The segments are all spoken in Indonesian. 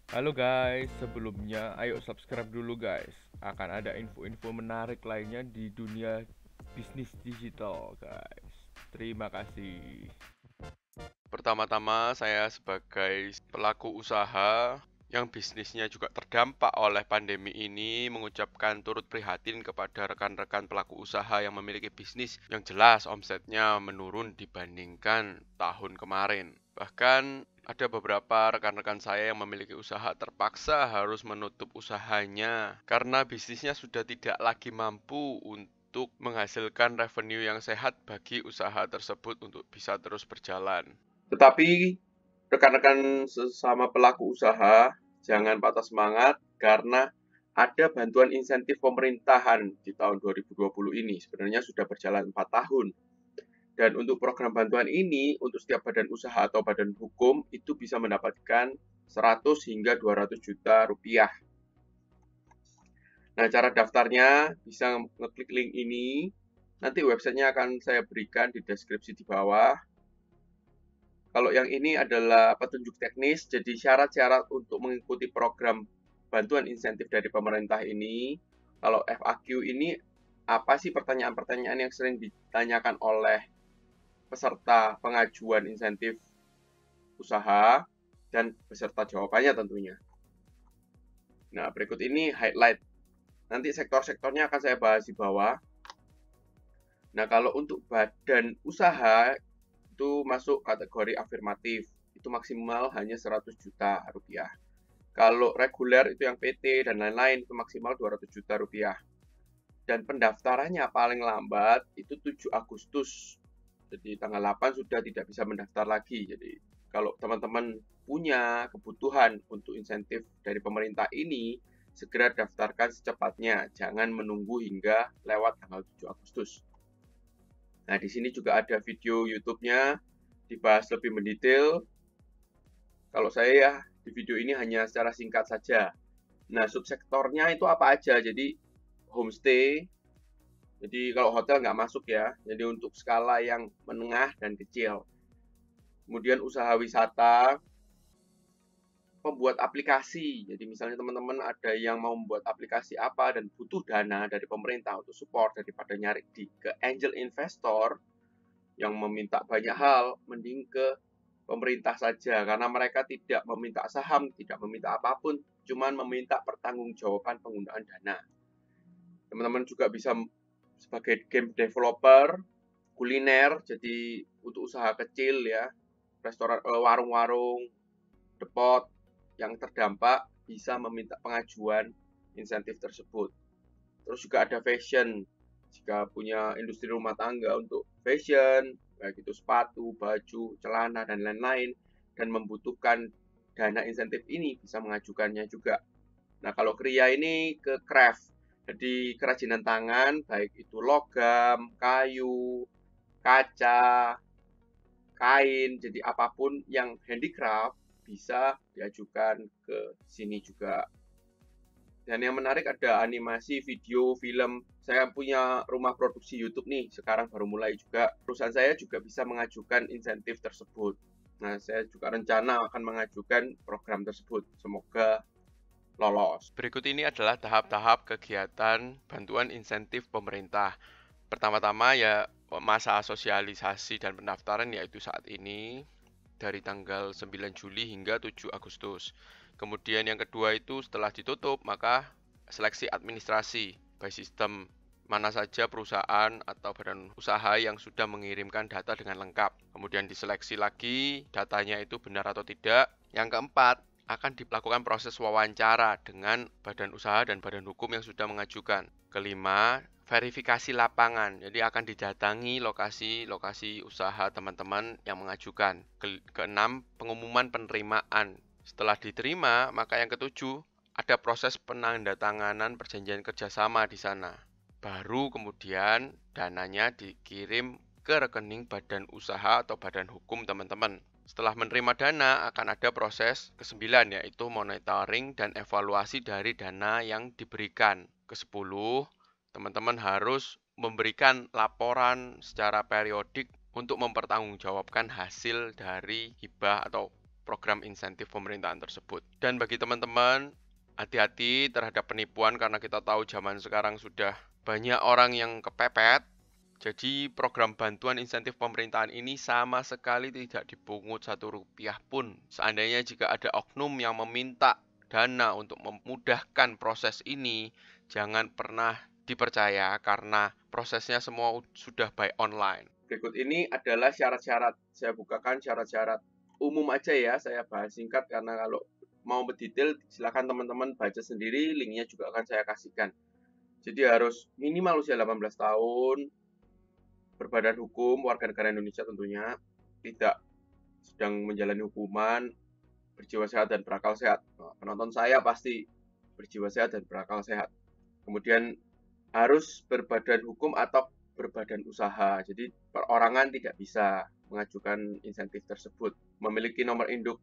Halo guys, sebelumnya ayo subscribe dulu guys. Akan ada info-info menarik lainnya di dunia bisnis digital guys. Terima kasih. Pertama-tama saya sebagai pelaku usaha yang bisnisnya juga terdampak oleh pandemi ini mengucapkan turut prihatin kepada rekan-rekan pelaku usaha yang memiliki bisnis yang jelas omsetnya menurun dibandingkan tahun kemarin. Bahkan ada beberapa rekan-rekan saya yang memiliki usaha terpaksa harus menutup usahanya karena bisnisnya sudah tidak lagi mampu untuk menghasilkan revenue yang sehat bagi usaha tersebut untuk bisa terus berjalan. Tetapi rekan-rekan sesama pelaku usaha jangan patah semangat karena ada bantuan insentif pemerintahan di tahun 2020 ini. Sebenarnya sudah berjalan 4 tahun. Dan untuk program bantuan ini, untuk setiap badan usaha atau badan hukum, itu bisa mendapatkan 100 hingga 200 juta rupiah. Nah, cara daftarnya bisa ngeklik link ini. Nanti websitenya akan saya berikan di deskripsi di bawah. Kalau yang ini adalah petunjuk teknis, jadi syarat-syarat untuk mengikuti program bantuan insentif dari pemerintah ini. Kalau FAQ ini, apa sih pertanyaan-pertanyaan yang sering ditanyakan oleh peserta pengajuan insentif usaha dan beserta jawabannya tentunya. Nah, berikut ini highlight. Nanti sektor-sektornya akan saya bahas di bawah. Nah, kalau untuk badan usaha itu masuk kategori afirmatif. Itu maksimal hanya 100 juta rupiah. Kalau reguler itu yang PT dan lain-lain itu maksimal 200 juta rupiah. Dan pendaftarannya paling lambat itu 7 Agustus. Jadi tanggal 8 sudah tidak bisa mendaftar lagi. Jadi kalau teman-teman punya kebutuhan untuk insentif dari pemerintah ini, segera daftarkan secepatnya. Jangan menunggu hingga lewat tanggal 7 Agustus. Nah, di sini juga ada video YouTube-nya, dibahas lebih mendetail. Kalau saya ya, di video ini hanya secara singkat saja. Nah, subsektornya itu apa aja? Jadi, homestay. Jadi, kalau hotel nggak masuk ya. Jadi, untuk skala yang menengah dan kecil. Kemudian, usaha wisata, pembuat aplikasi. Jadi, misalnya teman-teman ada yang mau membuat aplikasi apa dan butuh dana dari pemerintah untuk support daripada nyari ke angel investor yang meminta banyak hal, mending ke pemerintah saja karena mereka tidak meminta saham, tidak meminta apapun, cuman meminta pertanggungjawaban penggunaan dana. Teman-teman juga bisa sebagai game developer, kuliner, jadi untuk usaha kecil ya, restoran, warung-warung, depot yang terdampak bisa meminta pengajuan insentif tersebut. Terus juga ada fashion, jika punya industri rumah tangga untuk fashion, baik itu sepatu, baju, celana, dan lain-lain, dan membutuhkan dana insentif ini bisa mengajukannya juga. Nah, kalau kriya ini ke craft, jadi kerajinan tangan, baik itu logam, kayu, kaca, kain, jadi apapun yang handicraft bisa diajukan ke sini juga. Dan yang menarik ada animasi, video, film. Saya punya rumah produksi YouTube nih, sekarang baru mulai juga. Perusahaan saya juga bisa mengajukan insentif tersebut. Nah, saya juga rencana akan mengajukan program tersebut. Semoga lolos. Berikut ini adalah tahap-tahap kegiatan bantuan insentif pemerintah. Pertama-tama ya masa sosialisasi dan pendaftaran yaitu saat ini dari tanggal 9 Juli hingga 7 Agustus. Kemudian yang kedua itu setelah ditutup maka seleksi administrasi by system mana saja perusahaan atau badan usaha yang sudah mengirimkan data dengan lengkap. Kemudian diseleksi lagi datanya itu benar atau tidak. Yang keempat, akan dilakukan proses wawancara dengan badan usaha dan badan hukum yang sudah mengajukan. Kelima, verifikasi lapangan. Jadi akan didatangi lokasi-lokasi usaha teman-teman yang mengajukan. Keenam, pengumuman penerimaan. Setelah diterima, maka yang ketujuh, ada proses penandatanganan perjanjian kerjasama di sana. Baru kemudian dananya dikirim ke rekening badan usaha atau badan hukum teman-teman. Setelah menerima dana, akan ada proses ke-9 yaitu monitoring dan evaluasi dari dana yang diberikan. Ke-10, teman-teman harus memberikan laporan secara periodik untuk mempertanggungjawabkan hasil dari hibah atau program insentif pemerintahan tersebut. Dan bagi teman-teman, hati-hati terhadap penipuan karena kita tahu zaman sekarang sudah banyak orang yang kepepet. Jadi program bantuan insentif pemerintahan ini sama sekali tidak dipungut Rp1 pun. Seandainya jika ada oknum yang meminta dana untuk memudahkan proses ini, jangan pernah dipercaya karena prosesnya semua sudah by online. Berikut ini adalah syarat-syarat. Saya bukakan syarat-syarat umum aja ya, saya bahas singkat karena kalau mau mendetail silakan teman-teman baca sendiri, linknya juga akan saya kasihkan. Jadi harus minimal usia 18 tahun, berbadan hukum, warga negara Indonesia tentunya, tidak sedang menjalani hukuman, berjiwa sehat dan berakal sehat. Nah, penonton saya pasti berjiwa sehat dan berakal sehat. Kemudian harus berbadan hukum atau berbadan usaha. Jadi perorangan tidak bisa mengajukan insentif tersebut. Memiliki nomor induk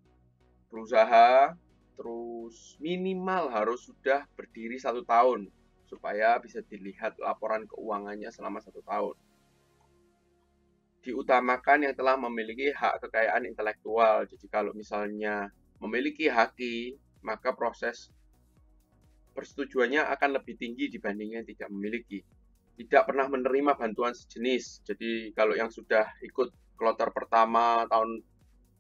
berusaha, terus minimal harus sudah berdiri 1 tahun supaya bisa dilihat laporan keuangannya selama 1 tahun. Diutamakan yang telah memiliki hak kekayaan intelektual. Jadi kalau misalnya memiliki haki, maka proses persetujuannya akan lebih tinggi dibandingnya tidak memiliki. Tidak pernah menerima bantuan sejenis. Jadi kalau yang sudah ikut kloter pertama tahun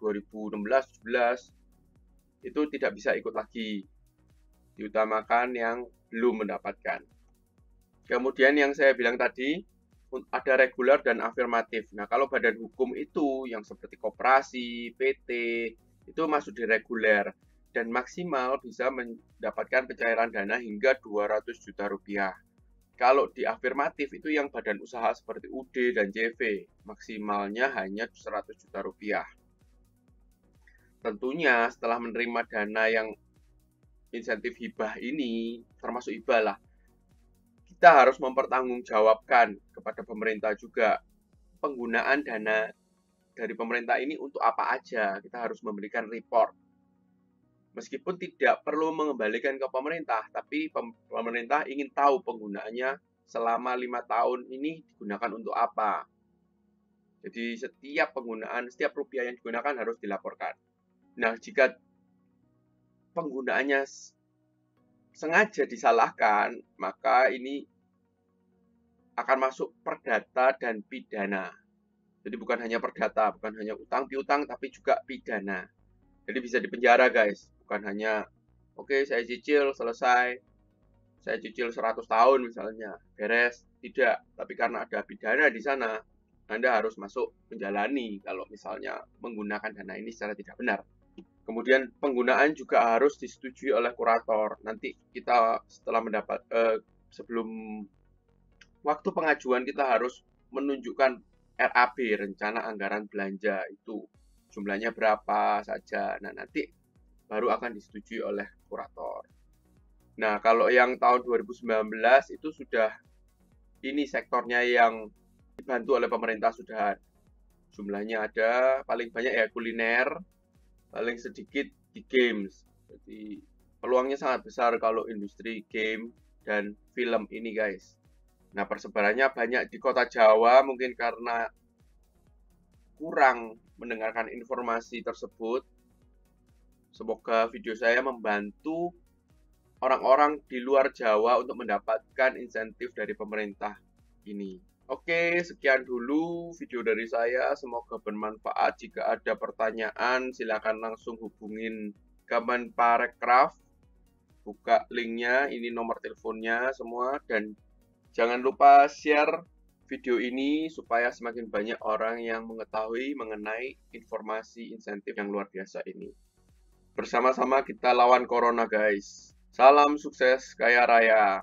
2016-17 itu tidak bisa ikut lagi. Diutamakan yang belum mendapatkan. Kemudian yang saya bilang tadi, ada reguler dan afirmatif. Nah, kalau badan hukum itu yang seperti koperasi, PT, itu masuk di reguler dan maksimal bisa mendapatkan pencairan dana hingga Rp200 juta. Kalau di afirmatif itu yang badan usaha seperti UD dan JV, maksimalnya hanya Rp100 juta. Tentunya setelah menerima dana yang insentif hibah ini, termasuk hibah lah, kita harus mempertanggungjawabkan kepada pemerintah juga penggunaan dana dari pemerintah ini untuk apa aja. Kita harus memberikan report. Meskipun tidak perlu mengembalikan ke pemerintah, tapi pemerintah ingin tahu penggunaannya selama 5 tahun ini digunakan untuk apa. Jadi setiap rupiah yang digunakan harus dilaporkan. Nah, jika penggunaannya sengaja disalahkan, maka ini akan masuk perdata dan pidana. Jadi bukan hanya perdata, bukan hanya utang piutang, tapi juga pidana. Jadi bisa dipenjara guys, bukan hanya oke, saya cicil selesai, saya cicil 100 tahun misalnya, beres, tidak. Tapi karena ada pidana di sana, Anda harus masuk menjalani kalau misalnya menggunakan dana ini secara tidak benar. Kemudian penggunaan juga harus disetujui oleh kurator. Nanti kita setelah sebelum waktu pengajuan kita harus menunjukkan RAB, rencana anggaran belanja itu. Jumlahnya berapa saja. Nah, nanti baru akan disetujui oleh kurator. Nah, kalau yang tahun 2019 itu sudah ini sektornya yang dibantu oleh pemerintah sudah jumlahnya ada, paling banyak ya kuliner, paling sedikit di games. Jadi peluangnya sangat besar kalau industri game dan film ini guys. Nah, persebarannya banyak di kota Jawa mungkin karena kurang mendengarkan informasi tersebut. Semoga video saya membantu orang-orang di luar Jawa untuk mendapatkan insentif dari pemerintah ini. Oke, sekian dulu video dari saya. Semoga bermanfaat. Jika ada pertanyaan, silakan langsung hubungin Kemenparekraf. Buka linknya, ini nomor teleponnya semua. Dan jangan lupa share video ini supaya semakin banyak orang yang mengetahui mengenai informasi insentif yang luar biasa ini. Bersama-sama kita lawan corona guys. Salam sukses kaya raya.